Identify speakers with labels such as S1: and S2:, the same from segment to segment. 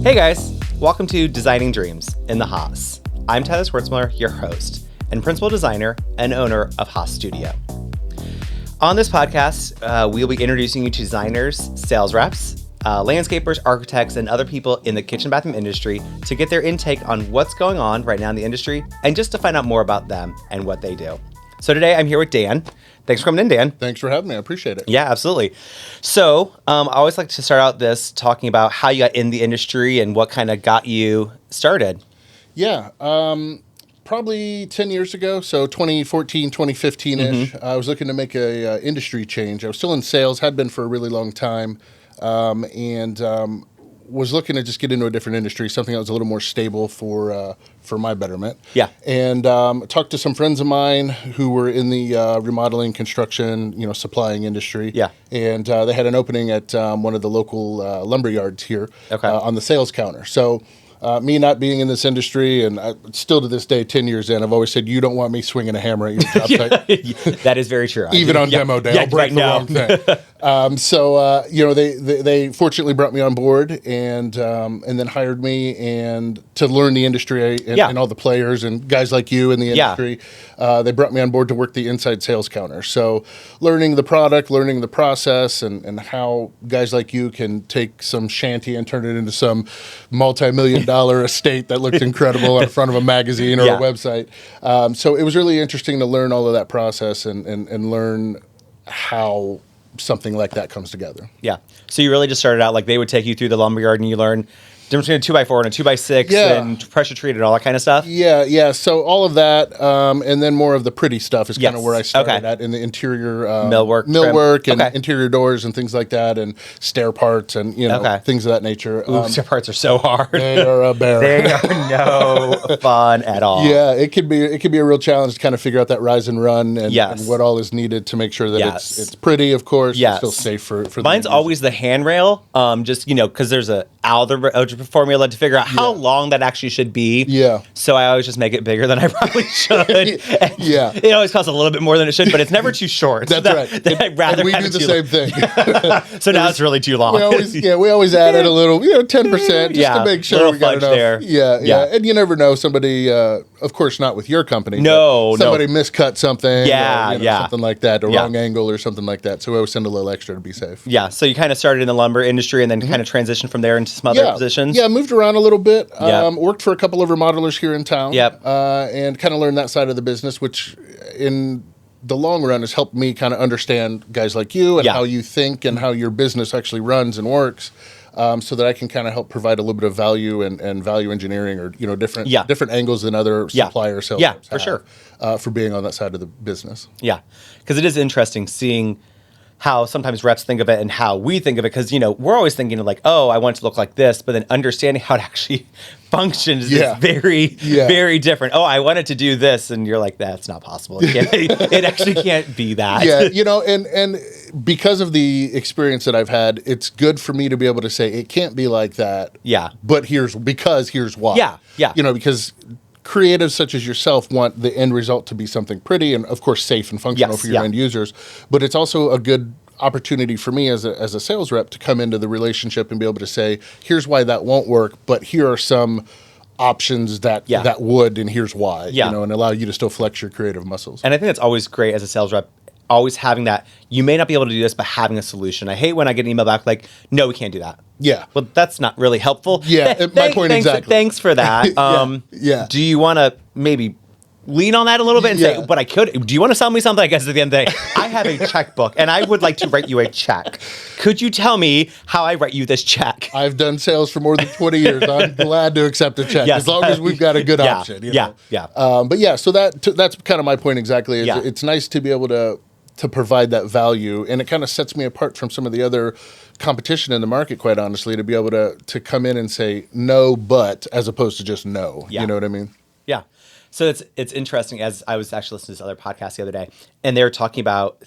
S1: Hey guys, welcome to Designing Dreams in the Haas. I'm Tyler Swartzmiller, your host and principal designer and owner of Haas Studio. On this podcast, we'll be introducing you to designers, sales reps, landscapers, architects, and other people in the kitchen bathroom industry to get their intake on what's going on right now in the industry and just to find out more about them and what they do. So today I'm here with Dan. Thanks for coming in, Dan.
S2: Thanks for having me. I appreciate it.
S1: Yeah, absolutely. So I always like to start out this talking about how you got in the industry and what kind of got you started.
S2: Yeah, probably 10 years ago, so 2014, 2015-ish, I was looking to make a industry change. I was still in sales, had been for a really long time, and was looking to just get into a different industry, something that was a little more stable for my betterment.
S1: Yeah.
S2: And talked to some friends of mine who were in the remodeling, construction, supplying industry.
S1: Yeah.
S2: And they had an opening at one of the local lumber yards here on the sales counter. So me not being in this industry, and still to this day, 10 years in, I've always said, you don't want me swinging a hammer at your job site.
S1: That is very true.
S2: Even on demo day, I'll break the wrong thing. So they fortunately brought me on board and then hired me and to learn the industry and all the players and guys like you in the industry. They brought me on board to work the inside sales counter. So learning the product, learning the process, and how guys like you can take some shanty and turn it into some multi-million-dollar estate that looked incredible on the front of a magazine or a website. So it was really interesting to learn all of that process and learn how something like that comes together.
S1: Yeah. So you really just started out like they would take you through the lumberyard and you learn the difference between a 2x4 and a 2x6 and pressure treated and all that kind of stuff?
S2: Yeah. So all of that, and then more of the pretty stuff is kind of where I started at in the interior millwork and interior doors and things like that, and stair parts and things of that nature.
S1: Stair parts are so hard.
S2: They are a bear.
S1: They are no fun at all.
S2: Yeah, it could be a real challenge to kind of figure out that rise and run and what all is needed to make sure that it's pretty, of course, and still safe for
S1: Mine's always the handrail, just because there's a algebra formula to figure out how long that actually should be.
S2: Yeah.
S1: So I always just make it bigger than I probably should. It always costs a little bit more than it should, but it's never too short.
S2: That's right.
S1: I'd rather
S2: and we do the same thing.
S1: So now it's really too long.
S2: We always added a little, 10% just to make sure we got enough. There. Yeah. And you never know, somebody, of course not with your company. Somebody miscut something. Something like that, a wrong angle or something like that. So we always send a little extra to be safe.
S1: Yeah. So you kind of started in the lumber industry and then kind of transitioned from there into some other positions.
S2: Yeah, moved around a little bit. Worked for a couple of remodelers here in town. And kind of learned that side of the business, which in the long run has helped me kind of understand guys like you and how you think and how your business actually runs and works. So that I can kind of help provide a little bit of value and value engineering or different angles than other supplier sales reps
S1: for sure
S2: for being on that side of the business.
S1: Yeah, because it is interesting seeing how sometimes reps think of it and how we think of it, because we're always thinking of like, oh, I want it to look like this, but then understanding how it actually functions is very very different. Oh, I want it to do this, and you're like, that's not possible. It actually can't be that.
S2: And because of the experience that I've had, it's good for me to be able to say it can't be like that. But here's why. Because creatives such as yourself want the end result to be something pretty and, of course, safe and functional for your end users. But it's also a good opportunity for me as a sales rep to come into the relationship and be able to say, here's why that won't work, but here are some options that would, and here's why, and allow you to still flex your creative muscles.
S1: And I think that's always great as a sales rep, always having that, you may not be able to do this, but having a solution. I hate when I get an email back like, no, we can't do that.
S2: Yeah.
S1: Well, that's not really helpful.
S2: My point exactly.
S1: Thanks for that. Do you want to maybe lean on that a little bit and say, but I could, do you want to sell me something? I guess at the end of the day, I have a checkbook and I would like to write you a check. Could you tell me how I write you this check?
S2: I've done sales for more than 20 years. I'm glad to accept a check as long as we've got a good option. So that's kind of my point exactly. It's nice to be able to provide that value, and it kind of sets me apart from some of the other competition in the market, quite honestly, to be able to come in and say no, but as opposed to just no. You know what I mean?
S1: Yeah. So it's interesting, as I was actually listening to this other podcast the other day, and they were talking about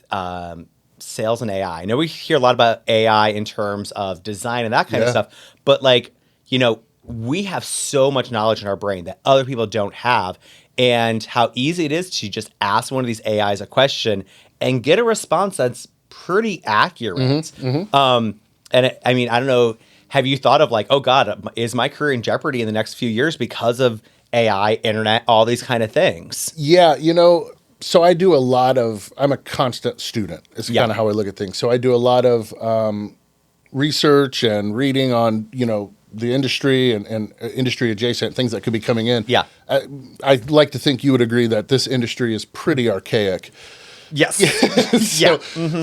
S1: sales and AI. I know we hear a lot about AI in terms of design and that kind of stuff, but we have so much knowledge in our brain that other people don't have, and how easy it is to just ask one of these AIs a question and get a response that's pretty accurate. I don't know have you thought of like, oh God, is my career in jeopardy in the next few years because of AI, internet, all these kind of things?
S2: Yeah, so I do a lot of, I'm a constant student. It's kind of how I look at things. So I do a lot of research and reading on, the industry and industry adjacent things that could be coming in.
S1: Yeah.
S2: I'd like to think you would agree that this industry is pretty archaic.
S1: Yes.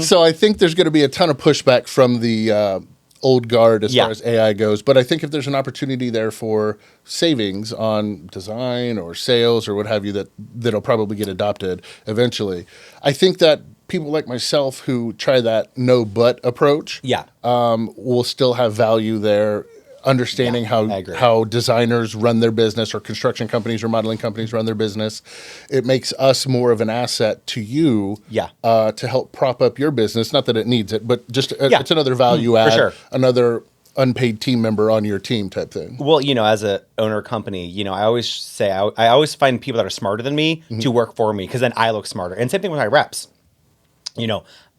S2: So I think there's going to be a ton of pushback from the old guard as far as AI goes. But I think if there's an opportunity there for savings on design or sales or what have you, that'll probably get adopted eventually. I think that people like myself who try that no but approach will still have value there. Understanding how designers run their business or construction companies or modeling companies run their business. It makes us more of an asset to you to help prop up your business. Not that it needs it, but just it's another value add, another unpaid team member on your team type thing.
S1: Well, as a owner company, I always say, I always find people that are smarter than me to work for me because then I look smarter. And same thing with my reps.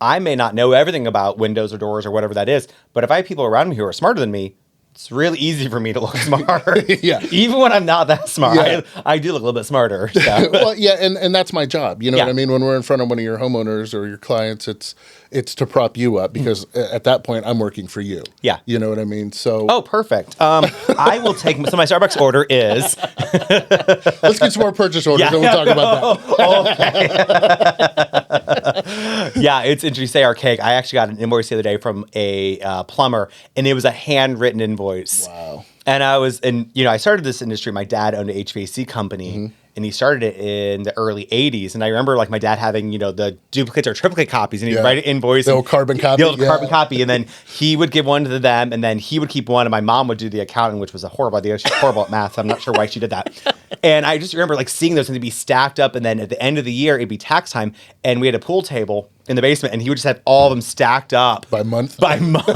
S1: I may not know everything about windows or doors or whatever that is, but if I have people around me who are smarter than me, it's really easy for me to look smart. Even when I'm not that smart, I do look a little bit smarter. So.
S2: Well, and that's my job. You know what I mean? When we're in front of one of your homeowners or your clients, it's to prop you up because at that point I'm working for you. Yeah. You know what I mean? So.
S1: Oh, perfect. I will take, so my Starbucks order is.
S2: Let's get some more purchase orders and we'll talk about
S1: that. Okay. Yeah, it's interesting to say archaic. I actually got an invoice the other day from a plumber and it was a handwritten invoice.
S2: Wow.
S1: And I started this industry. My dad owned an HVAC company and he started it in the early 80s. And I remember like my dad having, the duplicates or triplicate copies and he'd write an invoice.
S2: The old carbon copy.
S1: The old carbon copy. And then he would give one to them and then he would keep one and my mom would do the accounting, which was a horrible idea. She's horrible at math. So I'm not sure why she did that. And I just remember like seeing those things be stacked up. And then at the end of the year, it'd be tax time. And we had a pool table in the basement and he would just have all of them stacked up.
S2: By month?
S1: By month.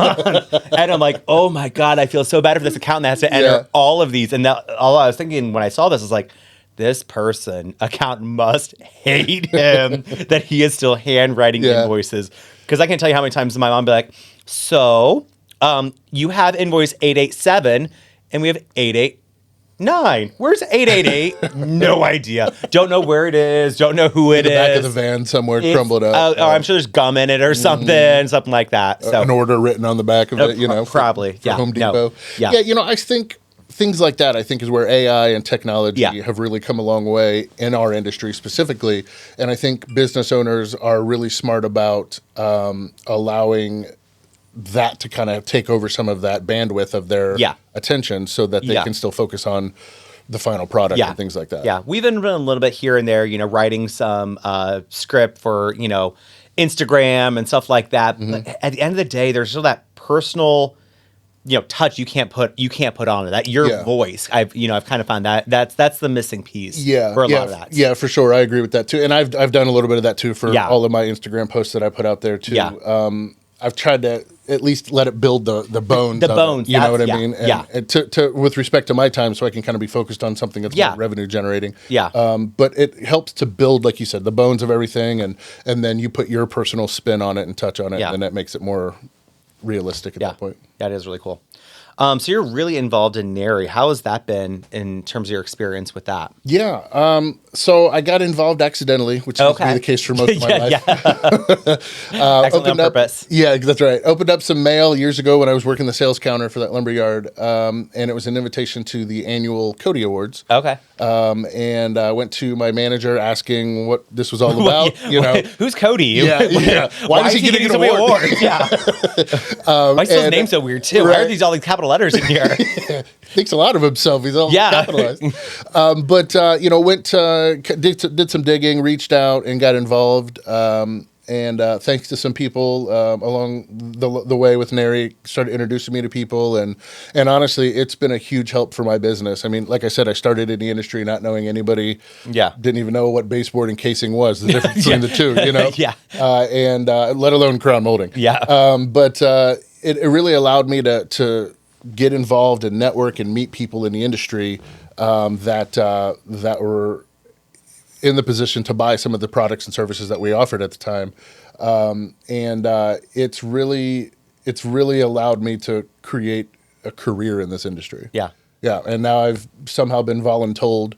S1: And I'm like, oh my God, I feel so bad for this accountant that has to enter all of these. And all I was thinking when I saw this was like, this accountant must hate him that he is still handwriting invoices. Because I can't tell you how many times my mom would be like, so you have invoice 887 and we have 889. Where's 888? No idea. Don't know where it is. Don't know who it is.
S2: In the back of the van somewhere crumbled up.
S1: Or I'm sure there's gum in it or something like that. So
S2: an order written on the back of it,
S1: probably.
S2: For Home Depot.
S1: No.
S2: I think things like that, is where AI and technology have really come a long way in our industry specifically. And I think business owners are really smart about allowing that to kind of take over some of that bandwidth of their attention so that they can still focus on the final product and things like that.
S1: Yeah, we've been doing a little bit here and there, writing some script for, Instagram and stuff like that. But at the end of the day, there's still that personal touch you can't put on it. That your voice. I've kind of found that's the missing piece for a lot of that.
S2: Yeah, for sure. I agree with that too. And I've done a little bit of that too for all of my Instagram posts that I put out there too. Yeah. I've tried to at least let it build the bones.
S1: The bones.
S2: You know what I mean? And to with respect to my time, so I can kind of be focused on something that's more revenue generating. Yeah. But it helps to build, like you said, the bones of everything, and then you put your personal spin on it and touch on it, and that makes it more realistic at that point.
S1: That is really cool. So you're really involved in NARI. How has that been in terms of your experience with that?
S2: Yeah. So I got involved accidentally, which seems to be the case for most of my life.
S1: Accidentally on purpose.
S2: Yeah, that's right. Opened up some mail years ago when I was working the sales counter for that lumberyard, and it was an invitation to the annual Cody Awards.
S1: Okay.
S2: And I went to my manager asking what this was all about.
S1: Who's Cody?
S2: Yeah. Why is he getting an award?
S1: Yeah. Why is his name so weird too? Why are these all these capital letters in here?
S2: Thinks a lot of himself. He's all capitalized. Did some digging, reached out, and got involved. And thanks to some people along the way with NARI, started introducing me to people. And honestly, it's been a huge help for my business. I mean, like I said, I started in the industry not knowing anybody. Yeah. Didn't even know what baseboard and casing was, the difference between the two, and let alone crown molding. Yeah. But it really allowed me to get involved and network and meet people in the industry that were in the position to buy some of the products and services that we offered at the time. And it's really allowed me to create a career in this industry.
S1: Yeah.
S2: Yeah, and now I've somehow been voluntold,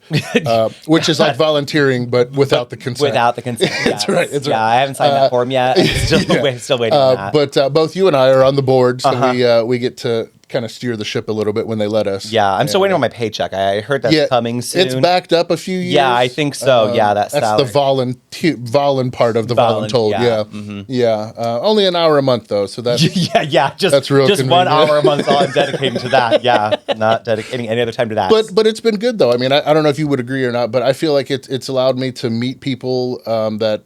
S2: which is like volunteering, but without the consent.
S1: Without the consent,
S2: That's right.
S1: I haven't signed that form yet. Still waiting on that.
S2: But both you and I are on the board, so we get to kind of steer the ship a little bit when they let us.
S1: Yeah, I'm still waiting on my paycheck. I heard that's coming soon.
S2: It's backed up a few years.
S1: Yeah, I think so. That's
S2: the volun part of the voluntold. Yeah. Only an hour a month though, so that's
S1: that's
S2: real.
S1: Just 1 hour a month. All I'm dedicating to that. Yeah, not dedicating any other time to that.
S2: But it's been good though. I mean, I don't know if you would agree or not, but I feel like it's allowed me to meet people that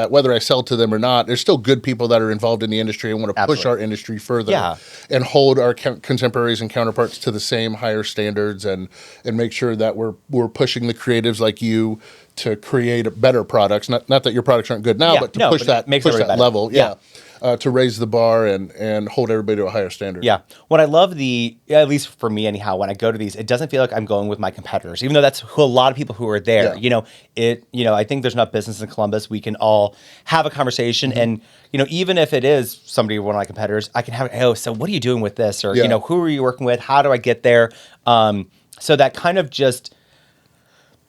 S2: whether I sell to them or not, there's still good people that are involved in the industry and want to push our industry further and hold our contemporaries and counterparts to the same higher standards and make sure that we're pushing the creatives like you to create better products. Not that your products aren't good now, but to push that level. To raise the bar and hold everybody to a higher standard.
S1: Yeah. What I love at least for me anyhow, when I go to these, it doesn't feel like I'm going with my competitors, even though that's a lot of people who are there.
S2: Yeah.
S1: I think there's enough business in Columbus. We can all have a conversation. And, even if it is somebody, one of my competitors, I can have, so what are you doing with this? Or, who are you working with? How do I get there? So that kind of just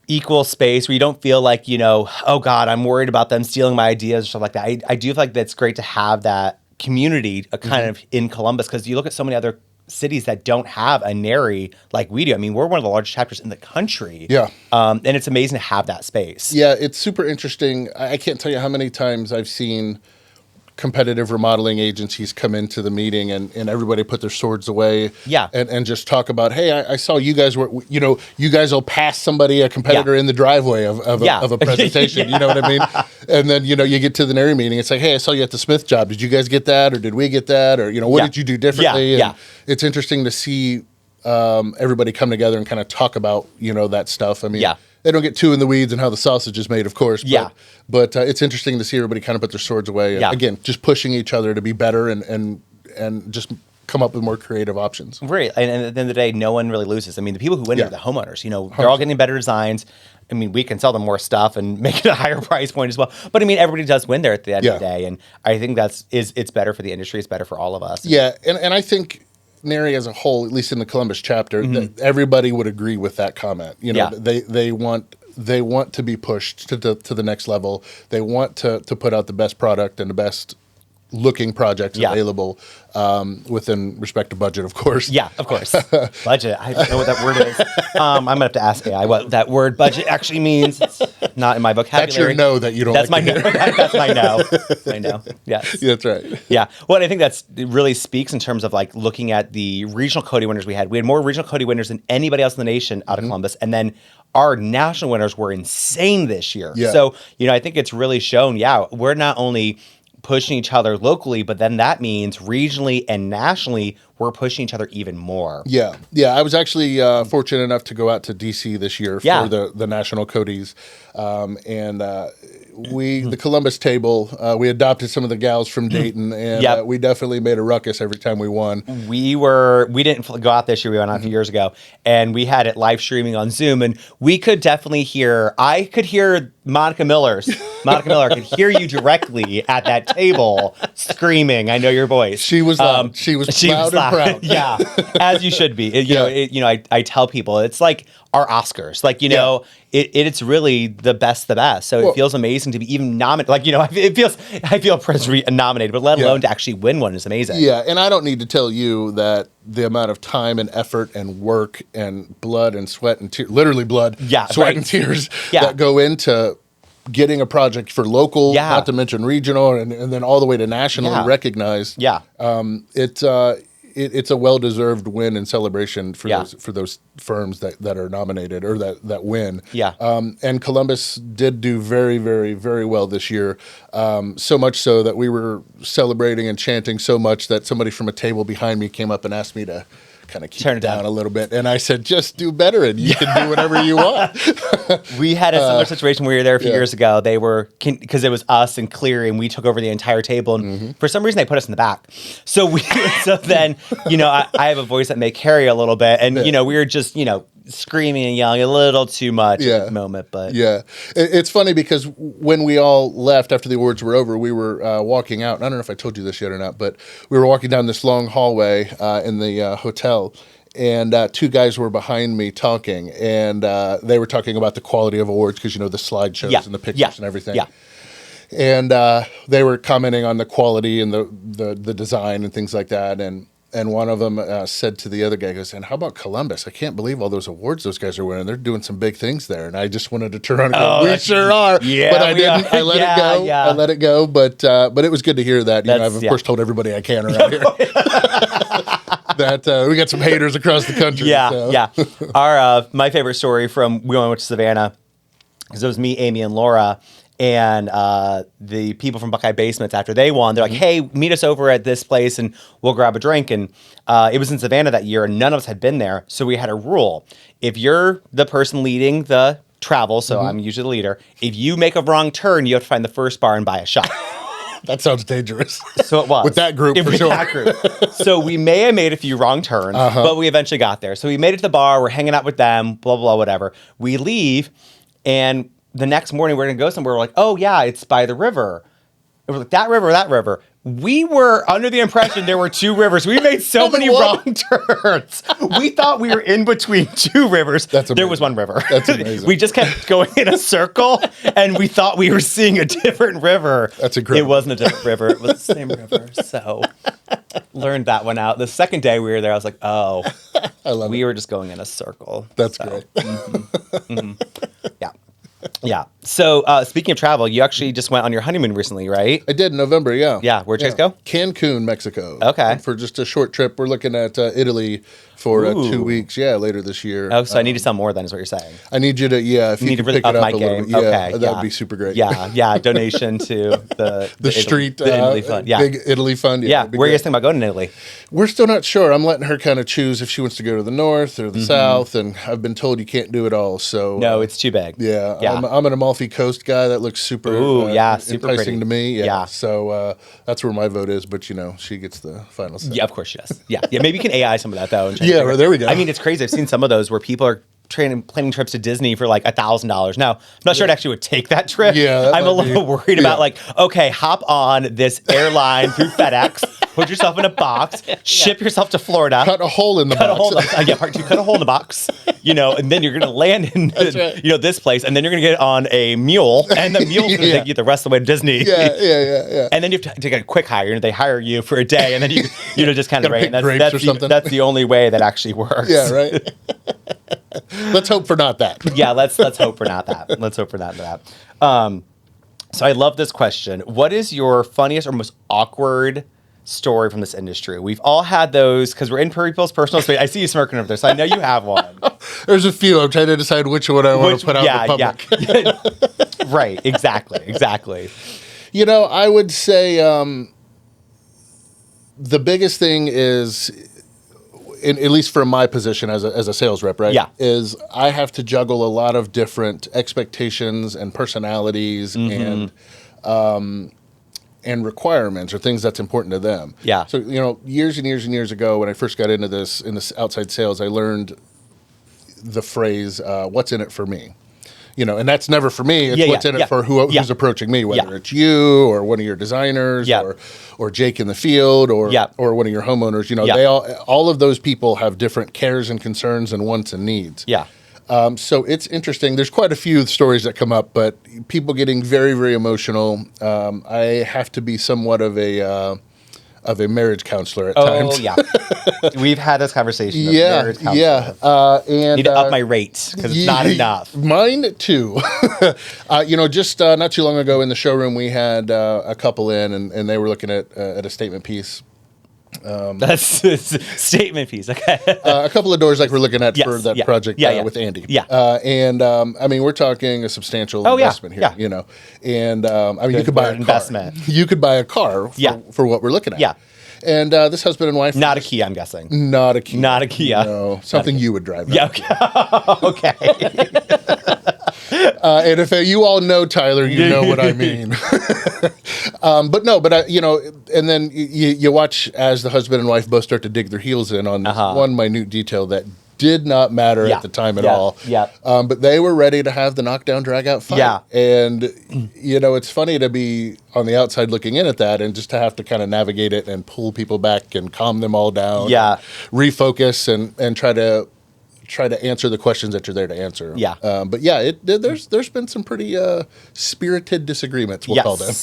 S1: equal space where you don't feel like, oh God, I'm worried about them stealing my ideas or stuff like that. I do feel like that's great to have that community kind of in Columbus, because you look at so many other cities that don't have a NARI like we do. I mean, we're one of the largest chapters in the country.
S2: Yeah.
S1: And it's amazing to have that space.
S2: Yeah, it's super interesting. I can't tell you how many times I've seen competitive remodeling agencies come into the meeting and everybody put their swords away and just talk about, hey, I saw you guys were, you guys will pass a competitor in the driveway of a presentation, you know what I mean? And then, you get to the NARI meeting, it's like, hey, I saw you at the Smith job. Did you guys get that? Or did we get that? Or, what did you do differently? And it's interesting to see everybody come together and kind of talk about, that stuff. I mean, they don't get too in the weeds and how the sausage is made, of course. But it's interesting to see everybody kind of put their swords away. And again, just pushing each other to be better and just come up with more creative options.
S1: Right. And at the end of the day, no one really loses. I mean, the people who win are the homeowners. They're all getting better designs. I mean, we can sell them more stuff and make it a higher price point as well. But I mean, everybody does win there at the end of the day. And I think it's better for the industry. It's better for all of us.
S2: Yeah. And I think NARI as a whole, at least in the Columbus chapter, that everybody would agree with that comment. They want to be pushed to the next level. They want to put out the best product and the best looking projects available within respect to budget, of course.
S1: Yeah, of course. Budget. I don't know what that word is. I'm going to have to ask AI what that word budget actually means. It's not in my vocabulary.
S2: That's your no that you don't
S1: That's
S2: like
S1: my no. That's my no. I know. Yes.
S2: That's right.
S1: Yeah. Well, I think it really speaks in terms of like looking at the regional Cody winners we had. We had more regional Cody winners than anybody else in the nation out of Columbus. And then our national winners were insane this year. Yeah. So, I think it's really shown, we're not only pushing each other locally, but then that means regionally and nationally, we're pushing each other even more. Yeah.
S2: I was actually fortunate enough to go out to DC this year for the national Codys. The Columbus table, we adopted some of the gals from Dayton, and we definitely made a ruckus every time we won.
S1: We didn't go out this year. We went out a few years ago, and we had it live streaming on Zoom, and we could definitely I could hear Monica Miller could hear you directly at that table screaming. I know your voice.
S2: She was loud. She was loud and proud.
S1: Yeah, as you should be. I tell people it's like our Oscars. Like, it's really the best. So it feels amazing to be even nominated. Like, I feel nominated, but let alone to actually win one is amazing.
S2: Yeah, and I don't need to tell you that the amount of time and effort and work and blood and sweat and tears, literally blood, sweat and tears that go into getting a project for local, not to mention regional, and then all the way to nationally recognized. It's a well-deserved win and celebration for those firms that are nominated or that win. And Columbus did do very, very, very well this year. So much so that we were celebrating and chanting so much that somebody from a table behind me came up and asked me to kind of keep it down a little bit. And I said, just do better and you can do whatever you want.
S1: We had a similar situation. We were there a few years ago. They were, because it was us and Cleary, and we took over the entire table. And for some reason, they put us in the back. So then, I have a voice that may carry a little bit. And, we were just, screaming and yelling a little too much at the moment. But
S2: yeah, it's funny because when we all left after the awards were over, we were walking out. I don't know if I told you this yet or not, but we were walking down this long hallway in the hotel. And two guys were behind me talking, and they were talking about the quality of awards because, the slideshows and the pictures and everything. Yeah. And they were commenting on the quality and the design and things like that. And one of them said to the other guy, goes, "And how about Columbus? I can't believe all those awards those guys are winning. They're doing some big things there." And I just wanted to turn around and go, "We sure are."
S1: Yeah,
S2: but I didn't. I let it go.
S1: Yeah.
S2: I let it go. But it was good to hear that. I've, of course, told everybody I can around here. That we got some haters across the country.
S1: Yeah. Our my favorite story from we went to Savannah, because it was me, Amy, and Laura, and the people from Buckeye Basements, after they won, they're like, "Hey, meet us over at this place and we'll grab a drink." And it was in Savannah that year, and none of us had been there, so we had a rule: if you're the person leading the travel, so I'm usually the leader, if you make a wrong turn, you have to find the first bar and buy a shot.
S2: That sounds dangerous.
S1: So it was.
S2: With that group, for sure.
S1: That group. So we may have made a few wrong turns, but we eventually got there. So we made it to the bar. We're hanging out with them, blah, blah, whatever. We leave, and the next morning we're going to go somewhere. We're like, "Oh, yeah, it's by the river." And we're like, "That river, that river." We were under the impression there were two rivers. We made so many wrong turns. We thought we were in between two rivers. There was one river.
S2: That's amazing.
S1: We just kept going in a circle, and we thought we were seeing a different river.
S2: That's incredible.
S1: It wasn't a different river. It was the same river. So learned that one out. The second day we were there, I was like, "Oh,
S2: I love
S1: we were just going in a circle."
S2: That's great.
S1: Yeah. Yeah. So speaking of travel, you actually just went on your honeymoon recently, right?
S2: I did in November, yeah.
S1: Yeah. Where'd you guys go?
S2: Cancun, Mexico.
S1: Okay.
S2: For just a short trip. We're looking at Italy for 2 weeks, later this year.
S1: Oh, so I need to sell more then is what you're saying.
S2: I need you to, if you
S1: need to
S2: can
S1: really
S2: pick it
S1: up
S2: up
S1: my
S2: a little
S1: game.
S2: bit.
S1: Okay,
S2: That would be super great.
S1: Yeah. Donation to the
S2: street
S1: Italy fund. Yeah.
S2: Big Italy fund.
S1: Yeah. Where are you guys thinking about going in Italy?
S2: We're still not sure. I'm letting her kind of choose if she wants to go to the north or the south, and I've been told you can't do it all. So
S1: no, it's too big.
S2: Yeah. I'm an Amalfi Coast guy. That looks super,
S1: super
S2: enticing
S1: pretty
S2: to me.
S1: Yeah.
S2: So that's where my vote is. But she gets the final say.
S1: Yeah, of course she does. Yeah. Maybe you can AI some of that though. And
S2: right, there we go.
S1: I mean, it's crazy. I've seen some of those where people are planning trips to Disney for like $1,000. Now, I'm not sure it actually would take that trip.
S2: Yeah,
S1: I'm a little worried about like, okay, hop on this airline through FedEx, put yourself in a box, ship yourself to Florida.
S2: Cut a hole in the box.
S1: Part two, cut a hole in the box, and then you're going to land in, this place, and then you're going to get on a mule, and the mule's going to take you the rest of the way to Disney.
S2: Yeah.
S1: And then you have to take a quick hire, they hire you for a day, and then you just kind of
S2: rate. That's
S1: the only way that actually works.
S2: Yeah, right. Let's hope for not that.
S1: Yeah, let's hope for not that. Let's hope for not that. So I love this question. What is your funniest or most awkward story from this industry? We've all had those because we're in people's personal space. I see you smirking over there, so I know you have one.
S2: There's a few. I'm trying to decide which one I want to put out in the
S1: public. Yeah. Right. Exactly.
S2: I would say the biggest thing is, at least from my position as a sales rep, right?
S1: Yeah.
S2: Is I have to juggle a lot of different expectations and personalities and requirements or things that's important to them.
S1: Yeah.
S2: So, years and years and years ago when I first got into this outside sales, I learned the phrase, "what's in it for me?" And that's never for me. It's what's in it for who's approaching me, whether it's you or one of your designers or Jake in the field or one of your homeowners. They all of those people have different cares and concerns and wants and needs.
S1: Yeah.
S2: So it's interesting. There's quite a few stories that come up, but people getting very, very emotional. I have to be somewhat of a marriage counselor at times.
S1: Oh, yeah. We've had this conversation.
S2: And
S1: need to up my rates because it's not enough.
S2: Mine too. Just not too long ago in the showroom, we had a couple in, and they were looking at a statement piece.
S1: That's a statement piece. Okay.
S2: A couple of doors like we're looking at for that project with Andy.
S1: Yeah.
S2: We're talking a substantial investment here.
S1: Yeah.
S2: And you could buy a
S1: investment.
S2: car. You could buy a car for what we're looking at.
S1: Yeah.
S2: And this husband and wife.
S1: Not a Kia, I'm guessing.
S2: Not a Kia.
S1: Not a Kia.
S2: No, something you would drive.
S1: Yeah. Okay.
S2: And if you all know Tyler, you know what I mean. And then you watch as the husband and wife both start to dig their heels in on this one minute detail that did not matter at the time at all.
S1: Yeah.
S2: But they were ready to have the knockdown, drag out fight.
S1: Yeah.
S2: And, it's funny to be on the outside looking in at that and just to have to kind of navigate it and pull people back and calm them all down.
S1: Yeah.
S2: Refocus and try to answer the questions that you're there to answer.
S1: Yeah.
S2: But yeah, there's been some pretty spirited disagreements, we'll call them.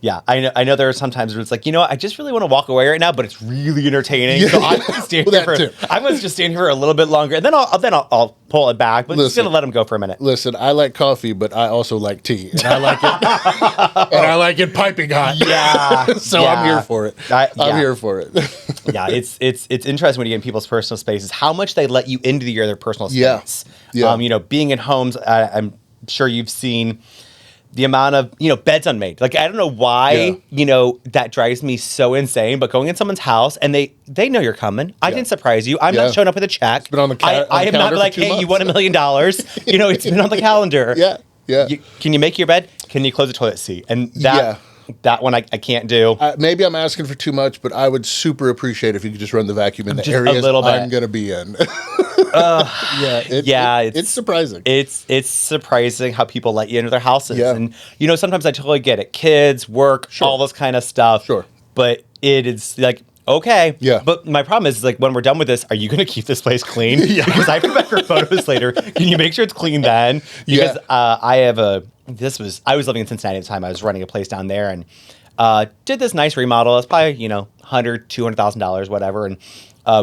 S1: Yeah, I know there are some times where it's like, I just really want to walk away right now, but it's really entertaining. So I'm going to just stand here for a little bit longer, and then I'll pull it back. But just going to let them go for a minute.
S2: Listen, I like coffee, but I also like tea, and I like it, and I like it piping hot.
S1: Yeah.
S2: So I'm here for it. I'm here for it.
S1: Yeah, it's interesting when you get in people's personal spaces how much they let you into their personal space.
S2: Yeah.
S1: Being in homes, I'm sure you've seen the amount of, beds unmade. Like, I don't know why, that drives me so insane, but going in someone's house and they know you're coming. I didn't surprise you. I'm not showing up with a check.
S2: It's been on the
S1: I am not like, hey, you won $1 million. It's been on the calendar.
S2: Yeah.
S1: Can you make your bed? Can you close the toilet seat? And that one I can't do.
S2: Maybe I'm asking for too much, but I would super appreciate if you could just run the vacuum in the areas I'm going to be in. It's surprising.
S1: It's surprising how people let you into their houses.
S2: Yeah.
S1: And, sometimes I totally get it. Kids, work, all this kind of stuff.
S2: Sure.
S1: But it is like, okay.
S2: Yeah.
S1: But my problem is, like, when we're done with this, are you going to keep this place clean? Because I come back for photos later. Can you make sure it's clean then? Because I was living in Cincinnati at the time. I was running a place down there and did this nice remodel. It's probably, $100,000, $200,000, whatever. And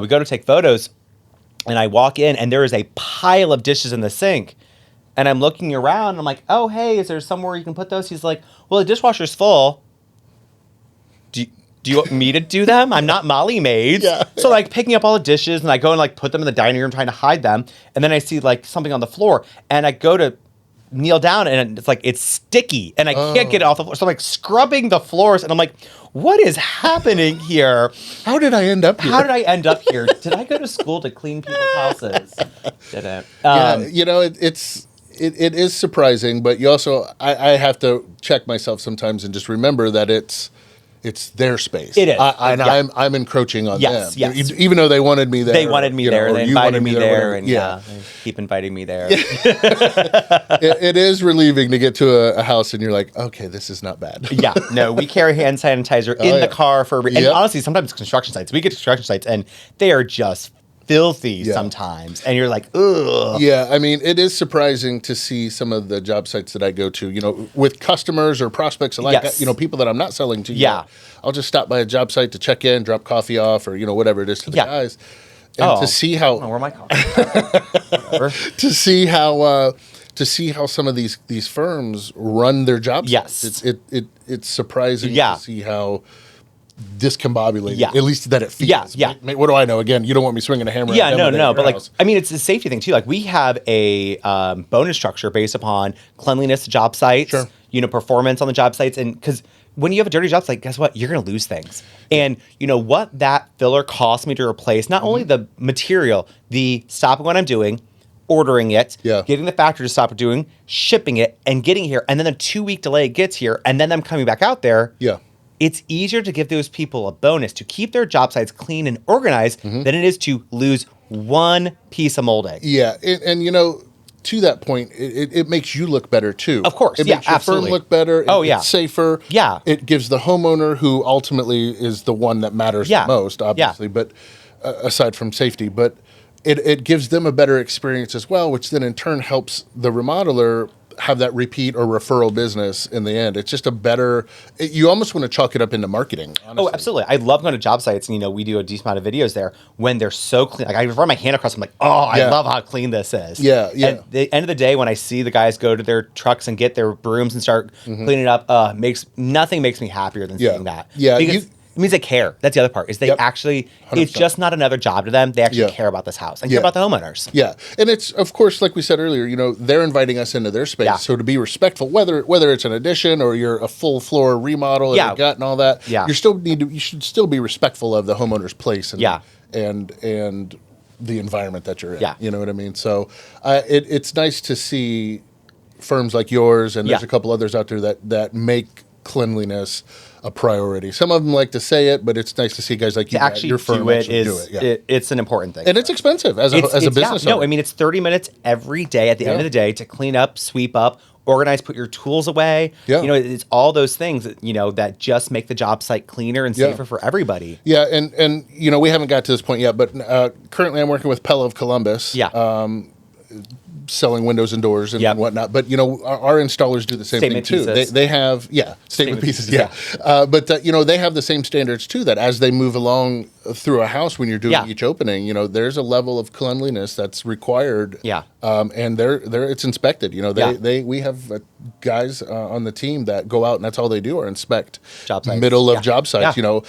S1: we go to take photos. And I walk in, and there is a pile of dishes in the sink. And I'm looking around, and I'm like, oh, hey, is there somewhere you can put those? He's like, well, the dishwasher's full. Do you want me to do them? I'm not Molly Maids.
S2: Yeah.
S1: So, picking up all the dishes, and I go and, put them in the dining room, trying to hide them. And then I see, something on the floor. And I go to kneel down, and it's sticky. And I can't get it off the floor. So I'm, scrubbing the floors. And I'm like, what is happening here?
S2: How did I end up here?
S1: Did I go to school to clean people's houses? Didn't.
S2: It is surprising, but you also I have to check myself sometimes and just remember that it's their space.
S1: It is.
S2: I'm encroaching on them.
S1: Yes.
S2: Even though they wanted me there.
S1: They wanted me there. They invited me there. And they keep inviting me there.
S2: It is relieving to get to a house and you're like, okay, this is not bad.
S1: Yeah. No, we carry hand sanitizer in the car and honestly, sometimes construction sites. We get to construction sites and they are just filthy sometimes. And you're like, ugh.
S2: Yeah, I mean, it is surprising to see some of the job sites that I go to, with customers or prospects alike, people that I'm not selling to.
S1: Yeah.
S2: I'll just stop by a job site to check in, drop coffee off, or, whatever it is to the guys. And to see how...
S1: where my coffee?
S2: to see how some of these firms run their job sites. It's surprising to see how discombolated, at least that it feels. What do I know? Again, you don't want me swinging a hammer.
S1: No. But it's a safety thing too. We have a bonus structure based upon cleanliness job sites, performance on the job sites, and because when you have a dirty job site, guess what? You're going to lose things. And what that filler cost me to replace, not only the material, the stopping what I'm doing, ordering it, getting the factory to stop doing, shipping it, and getting here, and then a 2-week delay it gets here, and then them coming back out there. It's easier to give those people a bonus to keep their job sites clean and organized than it is to lose one piece of molding.
S2: Yeah, and to that point, it makes you look better too.
S1: Of course,
S2: it makes your firm look better. It's safer.
S1: Yeah,
S2: it gives the homeowner, who ultimately is the one that matters the most, obviously. But aside from safety, but it gives them a better experience as well, which then in turn helps the remodeler have that repeat or referral business in the end. It's just a better, you almost want to chalk it up into marketing, honestly.
S1: Oh, absolutely. I love going to job sites, and we do a decent amount of videos there when they're so clean. I run my hand across, I'm like, I love how clean this is.
S2: Yeah.
S1: At the end of the day, when I see the guys go to their trucks and get their brooms and start cleaning it up, nothing makes me happier than seeing that.
S2: Yeah.
S1: Because it means they care. That's the other part, is they actually, 100%. It's just not another job to them. They actually care about this house and care about the homeowners.
S2: Yeah. And it's, of course, like we said earlier, they're inviting us into their space. Yeah. So to be respectful, whether it's an addition or you're a full floor remodel and gut and all that, you should still be respectful of the homeowner's place and the environment that you're in.
S1: Yeah.
S2: You know what I mean? So it's nice to see firms like yours, and there's a couple others out there that make cleanliness a priority. Some of them like to say it, but it's nice to see guys like you
S1: actually
S2: your firm
S1: do it
S2: actually do it. Yeah.
S1: It's an important thing.
S2: And it's expensive as a business owner.
S1: No, I mean, it's 30 minutes every day at the end of the day to clean up, sweep up, organize, put your tools away.
S2: Yeah.
S1: You know, it's all those things that, you know, that just make the job site cleaner and safer for everybody.
S2: Yeah, and you know, we haven't got to this point yet, but currently I'm working with Pella of Columbus.
S1: Yeah.
S2: Selling windows and doors and whatnot. But, you know, our installers do the same
S1: Statement
S2: thing, too.
S1: pieces.
S2: They have, statement pieces, But, you know, they have the same standards, too, that as they move along through a house when you're doing each opening, you know, there's a level of cleanliness that's required.
S1: Yeah.
S2: And it's inspected. You know, we have guys on the team that go out and that's all they do are inspect
S1: job sites.
S2: Middle of job sites. You know,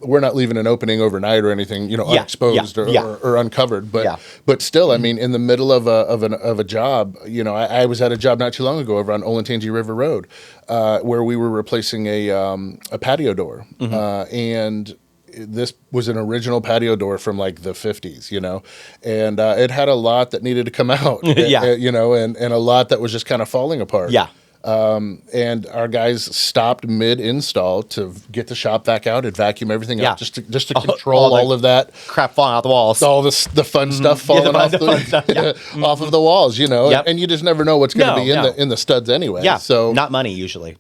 S2: we're not leaving an opening overnight or anything, you know, unexposed or uncovered. But still, I mean, in the middle of a job, you know, I was at a job not too long ago over on Olentangy River Road, where we were replacing a patio door, and this was an original patio door from like the 50s, you know, and it had a lot that needed to come out, you know, and a lot that was just kind of falling apart.
S1: Yeah.
S2: And our guys stopped mid-install to get the shop vac out and vacuum everything out just to control all of that
S1: crap falling out the walls,
S2: all the fun stuff falling off off of the walls, you know, and you just never know what's going to be in the studs anyway.
S1: Yeah,
S2: so
S1: not money usually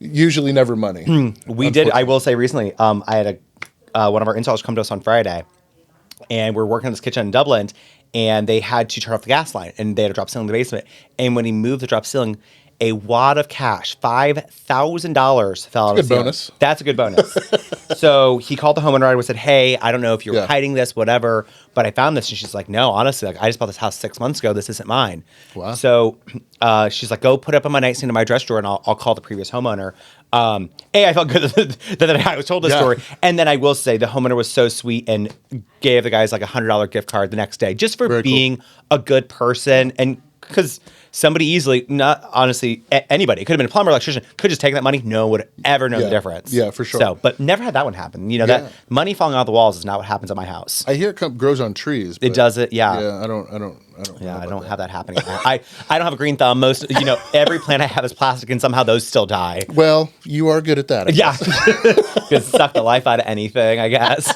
S2: never money.
S1: We did. I will say recently, I had one of our installers come to us on Friday, and we're working on this kitchen in Dublin, and they had to turn off the gas line, and they had a drop ceiling in the basement. And when he moved the drop ceiling, a wad of cash, $5,000 fell out of the ceiling.
S2: Bonus.
S1: That's a good bonus. So he called the homeowner right away and said, "Hey, I don't know if you're hiding this, whatever, but I found this." And she's like, "No, honestly, like I just bought this house 6 months ago. This isn't mine."
S2: Wow.
S1: So she's like, "Go put it up on my nightstand in my dress drawer, and I'll call the previous homeowner." I felt good that I was told this story. And then I will say the homeowner was so sweet and gave the guys like $100 gift card the next day just for being a good person. And because somebody easily, not honestly, anybody, it could have been a plumber, electrician, could just take that money, no one would ever know the difference.
S2: Yeah, for sure.
S1: So, but never had that one happen. You know, that money falling out the walls is not what happens at my house.
S2: I hear it grows on trees.
S1: It does it,
S2: Yeah, I don't
S1: have that happening. I don't have a green thumb. Most, you know, every plant I have is plastic, and somehow those still die.
S2: Well, you are good at that. I guess.
S1: Could suck the life out of anything, I guess.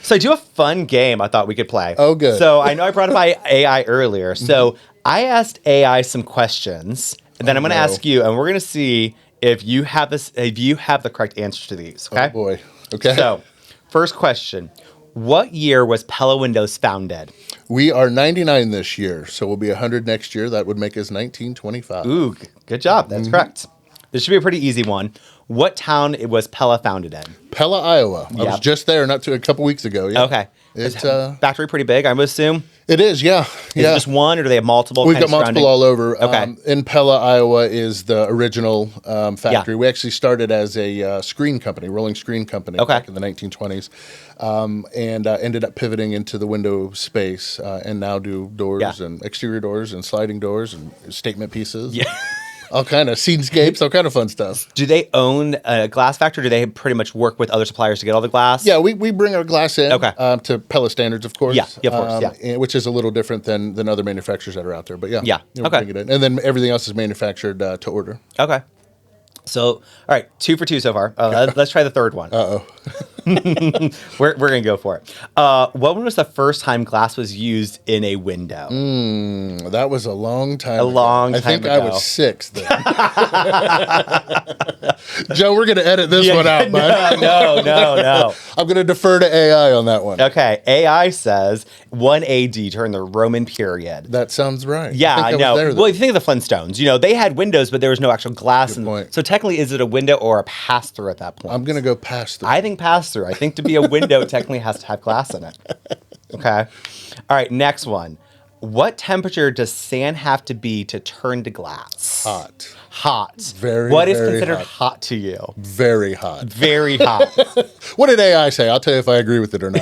S1: So I do a fun game I thought we could play.
S2: Oh, good.
S1: So I know I brought up AI earlier. So I asked AI some questions, and then I'm going to ask you, and we're going to see if you have the correct answer to these. Okay.
S2: Oh boy. Okay.
S1: So, first question. What year was Pella Windows founded?
S2: We are 99 this year, so we'll be 100 next year. That would make us 1925.
S1: Ooh, good job. That's correct. This should be a pretty easy one. What town was Pella founded in?
S2: Pella, Iowa. I was just there a couple weeks ago. Yeah.
S1: Okay.
S2: It's
S1: factory pretty big, I would assume.
S2: It is, yeah.
S1: Is it just one, or do they have multiple?
S2: We've got multiple all over.
S1: Okay.
S2: In Pella, Iowa is the original factory. We actually started as a screen company, rolling screen company back in the 1920s, and ended up pivoting into the window space, and now do doors and exterior doors and sliding doors and statement pieces. Yeah. All kind of scenescapes, all kind of fun stuff.
S1: Do they own a glass factory, or do they pretty much work with other suppliers to get all the glass?
S2: Yeah, we bring our glass in to Pella standards, of course.
S1: Yeah, of course,
S2: which is a little different than other manufacturers that are out there. But yeah,
S1: okay.
S2: Bring it in. And then everything else is manufactured to order.
S1: Okay. So, all right, 2 for 2 so far. Let's try the third one.
S2: Uh-oh.
S1: We're going to go for it. What was the first time glass was used in a window?
S2: That was a long time ago.
S1: I
S2: think I was 6 then. Joe, we're going to edit this one out, bud.
S1: No.
S2: I'm going to defer to AI on that one.
S1: Okay, AI says 1 AD during the Roman period.
S2: That sounds right.
S1: Yeah, I know. Well, if you think of the Flintstones, you know, they had windows, but there was no actual glass.
S2: Good point.
S1: So technically, is it a window or a pass-through at that point?
S2: I'm going to go pass-through.
S1: I think pass-through. I think to be a window, it technically has to have glass in it. Okay. All right, next one. What temperature does sand have to be to turn to glass? Hot.
S2: What
S1: is considered hot to you?
S2: Very hot.
S1: Very hot.
S2: What did AI say? I'll tell you if I agree with it or not.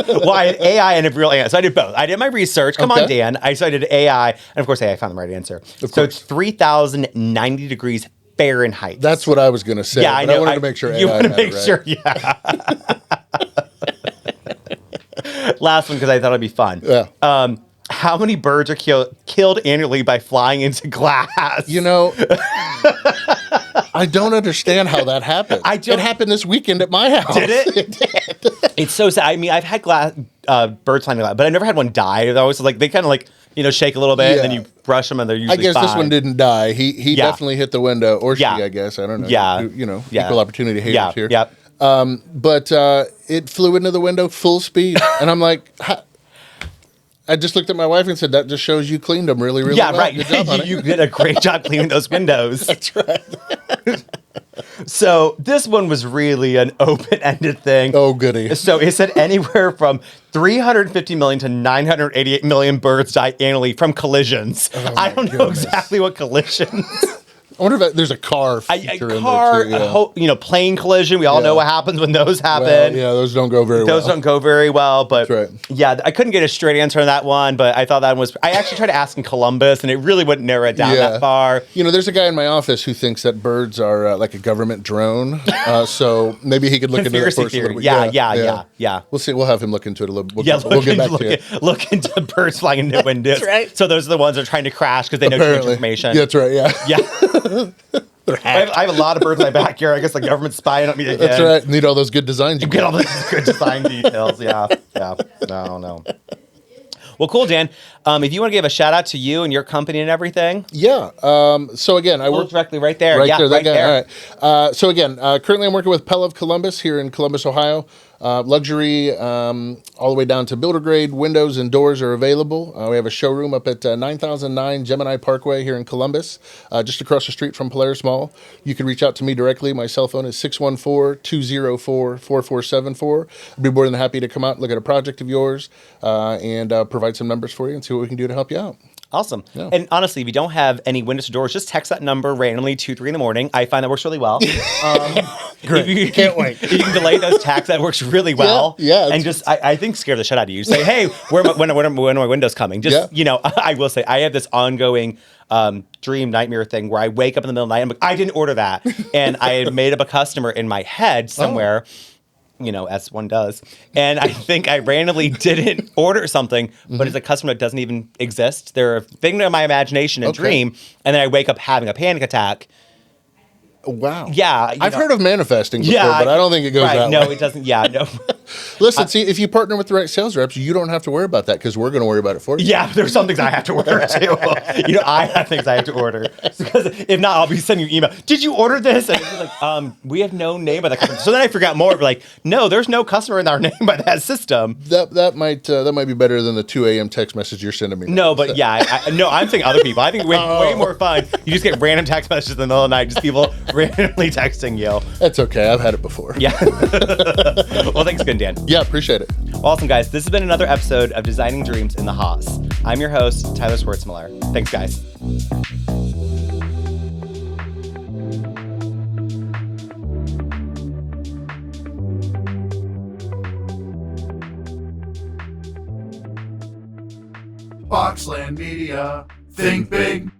S1: Well, I had AI and a real answer. So I did both. I did my research. Come on, Dan. I did AI, and of course, AI found the right answer. So it's 3,090 degrees Fahrenheit.
S2: That's what I was going to say.
S1: Yeah, I know.
S2: I wanted to make sure AI
S1: you want to make
S2: right.
S1: sure, yeah. Last one, because I thought it'd be fun.
S2: Yeah.
S1: How many birds are killed annually by flying into glass?
S2: You know, I don't understand how that happened. It happened this weekend at my house.
S1: Did it?
S2: It did.
S1: It's so sad. I mean, I've had birds flying glass, but I never had one die. They're always like, they kind of like, shake a little bit, and then you brush them, and they're usually
S2: I guess
S1: fine.
S2: this one didn't die. He definitely hit the window, or she, I guess. I don't know.
S1: Yeah.
S2: Equal opportunity haters here.
S1: Yep.
S2: But it flew into the window full speed, and I'm like, I just looked at my wife and said, that just shows you cleaned them really, really well.
S1: Yeah, right.
S2: Good job, honey.
S1: You did a great job cleaning those windows.
S2: That's right.
S1: So this one was really an open-ended thing.
S2: Oh, goody.
S1: So it said anywhere from 350 million to 988 million birds die annually from collisions. I don't know exactly what collisions.
S2: I wonder if there's a car feature in there too.
S1: Plane collision. We all know what happens when those happen.
S2: Well, those don't go very well.
S1: Those don't go very well, but
S2: that's right.
S1: Yeah, I couldn't get a straight answer on that one, but I thought that was, I actually tried to ask in Columbus, and it really wouldn't narrow it down that far.
S2: There's a guy in my office who thinks that birds are like a government drone, so maybe he could look into that for us a little bit.
S1: Yeah.
S2: We'll see. We'll have him look into it a little bit.
S1: We'll get back to you. Look into birds flying into windows. That's right. So those are the ones that are trying to crash because they know too much information.
S2: Yeah, that's right,
S1: Yeah. I have a lot of birds in my backyard. I guess the government's spying on me again.
S2: That's right. Need all those good designs.
S1: You get all those good design details. Yeah. No. Well, cool, Dan. If you want to give a shout out to you and your company and everything.
S2: Yeah. So again, I work
S1: directly right there.
S2: Right there. All right. So again, currently I'm working with Pella of Columbus here in Columbus, Ohio. Luxury, all the way down to builder grade windows and doors are available. We have a showroom up at 9009 Gemini Parkway here in Columbus, just across the street from Polaris Mall. You can reach out to me directly. My cell phone is 614-204-4474. I'd be more than happy to come out and look at a project of yours and provide some numbers for you and see what we can do to help you out.
S1: Awesome. Yeah. And honestly, if you don't have any windows or doors, just text that number randomly 2, 3 in the morning. I find that works really well.
S2: Great. Can't wait.
S1: If you can delay those texts, that works really well.
S2: Yeah.
S1: And just, I think, scare the shit out of you. Say, hey, when are my windows coming? Just, I will say, I have this ongoing dream nightmare thing where I wake up in the middle of the night and I'm like, I didn't order that. And I had made up a customer in my head somewhere. As one does. And I think I randomly didn't order something, but it's a customer that doesn't even exist. They're a thing of my imagination and dream. And then I wake up having a panic attack.
S2: Wow.
S1: Yeah.
S2: I've heard of manifesting before, but I don't think it goes that way.
S1: No, it doesn't. Yeah, no.
S2: Listen, see, if you partner with the right sales reps, you don't have to worry about that because we're going to worry about it for you.
S1: Yeah, there's some things I have to order too. I have things I have to order. Because if not, I'll be sending you email. Did you order this? And it's like, we have no name by the customer. So then I forgot more. Like, no, there's no customer in our name by that system.
S2: That might be better than the 2 a.m. text message you're sending me.
S1: No, but I'm thinking other people. I think way more fun. You just get random text messages in the middle of the night, just people randomly texting you.
S2: That's okay. I've had it before.
S1: Yeah. Well, thanks again, Dan.
S2: Yeah, appreciate it.
S1: Awesome, guys. This has been another episode of Designing Dreams in the Haas. I'm your host, Tyler Swartzmiller. Thanks, guys.
S3: Boxland Media. Think big.